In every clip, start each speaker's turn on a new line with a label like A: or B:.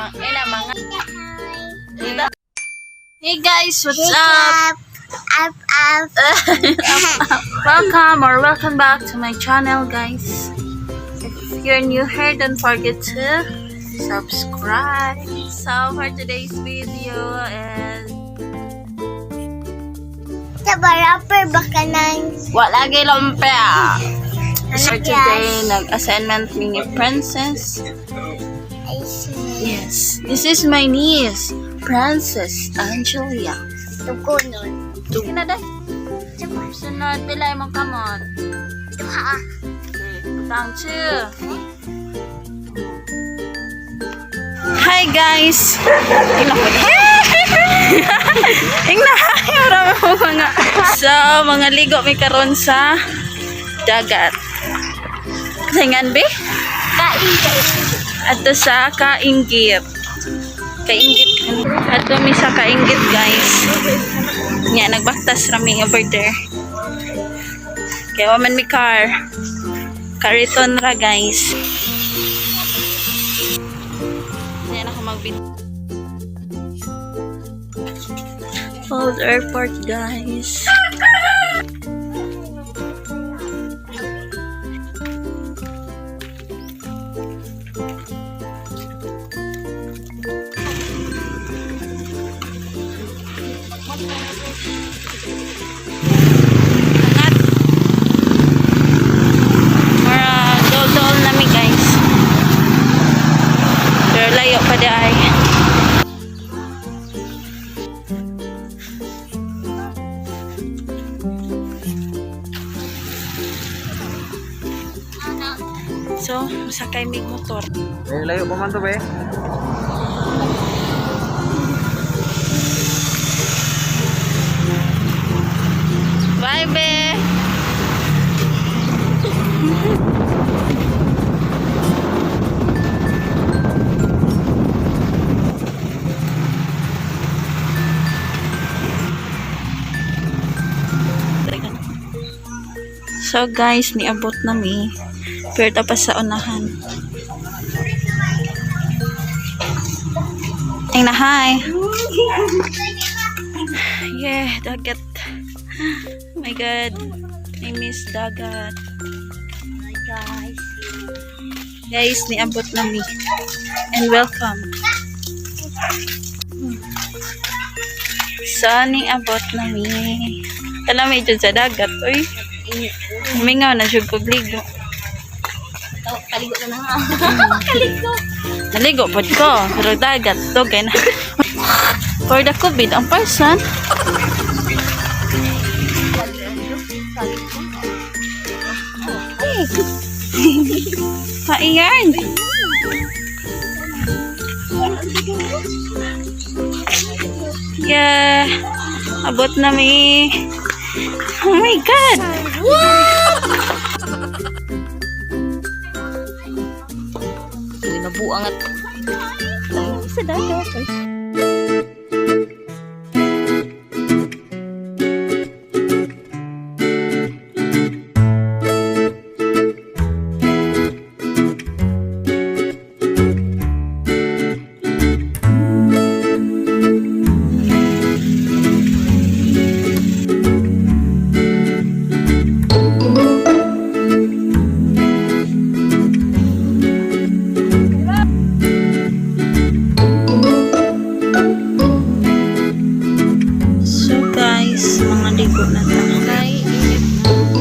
A: Hey guys, what's up? Welcome back to my channel, guys. If you're new here, don't forget to subscribe. So for today's video is
B: Rapper baka nang
A: wala lagi lumpia. For today, nag-assignment mini princess. Yes, this is my niece, Princess Angelia.
B: tukunon.
A: Kina day. Sunod, pilay mong kamot.
B: Duha.
A: Tang two. Hi guys! Mga ligo may karon sa dagat. Singan be? Ato sa kainggit. Ato mi sa kainggit, guys. Nya nagbaktas rami over there. Kaya waman mi car. Kariton ra, guys. Yan ako mag-video. Old airport, guys. Dol nami, guys. Pero layo pa di ay. So, masakay mig motor.
C: Layo pa man to, be.
A: Bye, be. So guys, niabot na mi. Pero tapos sa unahan. Ay na, hi. Yeah, dagat. Oh my god. I miss dagat. Guys, niabot na mi. And welcome. So, niabot na mi. Alam mo dyan sa dagat. Uy. Humingaw na siya kog ligo.
B: Kaligo na nga. Kaligo.
A: Naligo po ko. Pero dagat. Ito kaya na. For the COVID, ang person. Paiyan. Yeah. Abot na mi. Oh my god. Nabuang at sa dagat.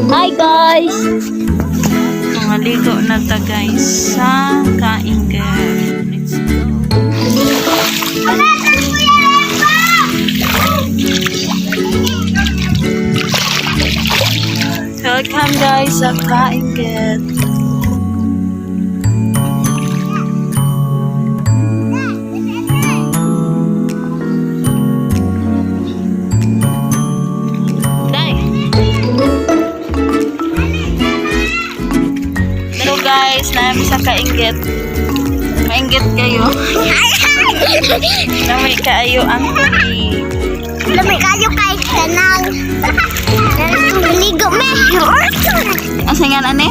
B: Hi guys!
A: Mga ligo na ta, guys, sa kainggit. Let's go. Welcome, guys, sa kainggit. Guys, namin sa kainggit. Mainggit kayo. Namay kaayo ang tubig.
B: Namay kayo kahit kanang. Ligo me.
A: Asangan ane?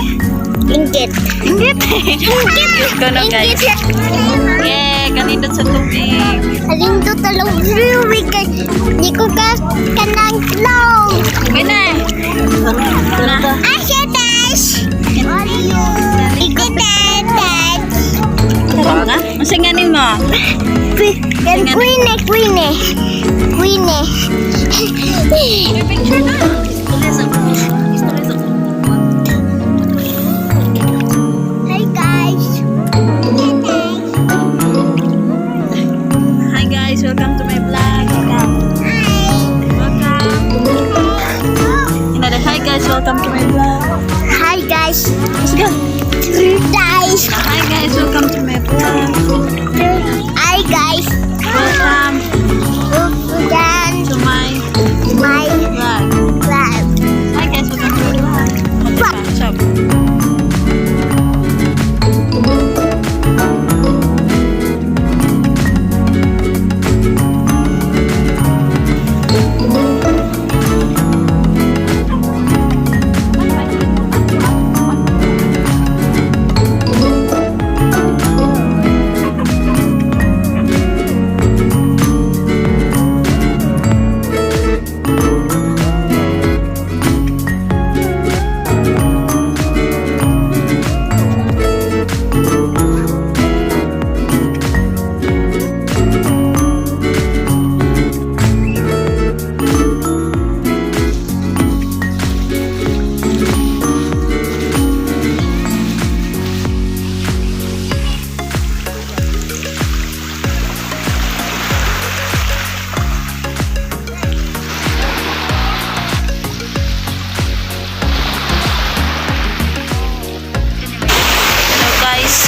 B: Inggit.
A: Inggit. Inggit ko no guys. Yeah, kanindot sa tubig.
B: Alindo talong tubig. Di ko ka kanang flow.
A: Okay na.
B: Asya dash. Ikot dash.
A: Tara nga. Masinganin mo.
B: Queen.
A: Picture na.
B: Hi guys.
A: Hi guys, welcome to my vlog. Welcome. Hi guys, welcome to my vlog.
B: Hi guys.
A: Let's go.
B: Guys.
A: Hi guys, welcome to my vlog.
B: Hi guys.
A: Welcome to my vlog. Hi guys, welcome to my vlog. Chop.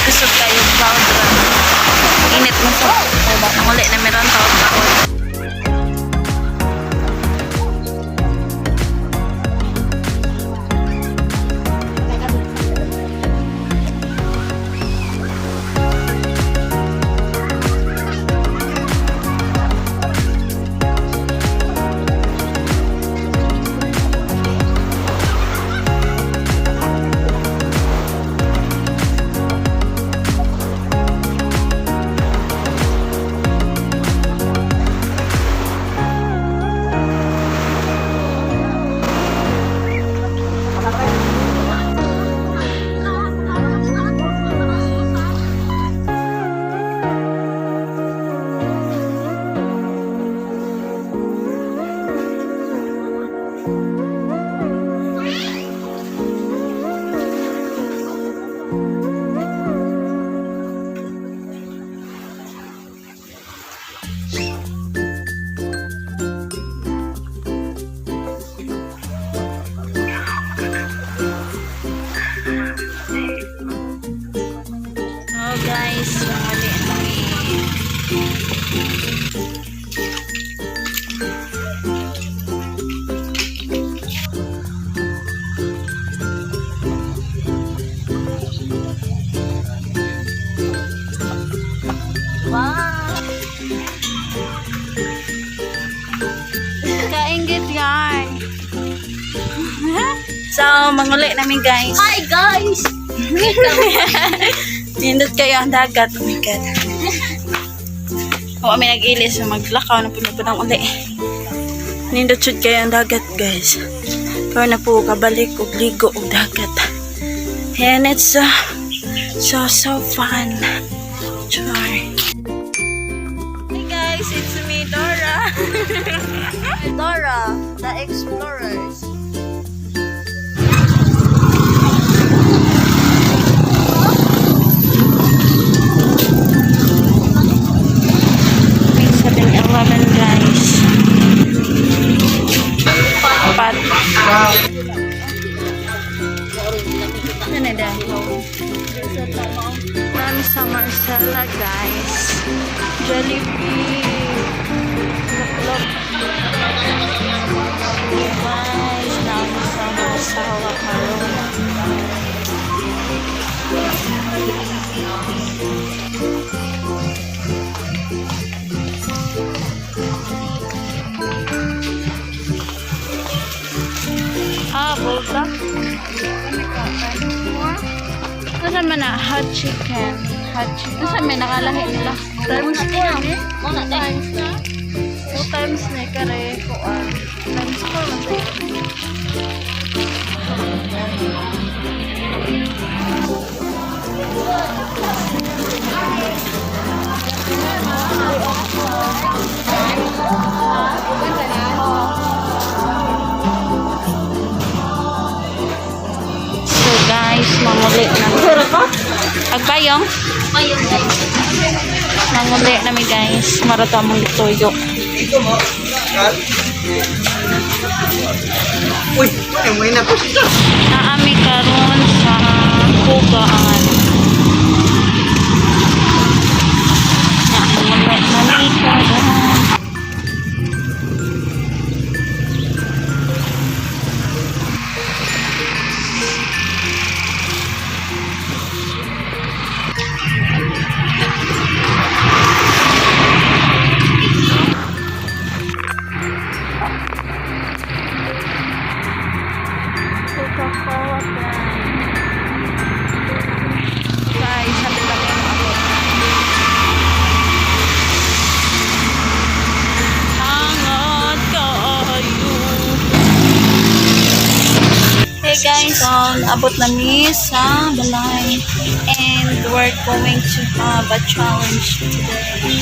A: Kusog kayo bawat init mo sa muli na meron taon. Guys, mali kami. Wow! Kainggit yan. So, manguli namin guys.
B: Hi guys.
A: Nindot kayo ang dagat. Oh my God. O, kami nag-ilis. Maglakaw na pinupunang uli. Nindot shoot kayo ang dagat, guys. Kaya na po kabalik o ligo o dagat. And it's so fun. Char. Hey guys, it's me, Dora. Dora, the Explorers. Guys. Pat. Ano na dahil? Run sa Marcella, guys. Jellyfish. Look. Guys, run sa Marcella, Bolta. Asa man na hot chicken. Hot chicken. Asa may nakalahi nila. Times 4 ni. Times na. 2 times na kare ko times 4 man sa iyo. So guys, manguli na. Agbayong?
B: Mayong guys.
A: Manguli na mi guys. Marata mong tuyo.
C: Uy, may na po siya.
A: Naami karon sa kugaan. Manguli na mi karon. Guys, sabi kami ng ako. Hangat kayo. Hey guys, so abot na mi sa balay and we're going to have a challenge today.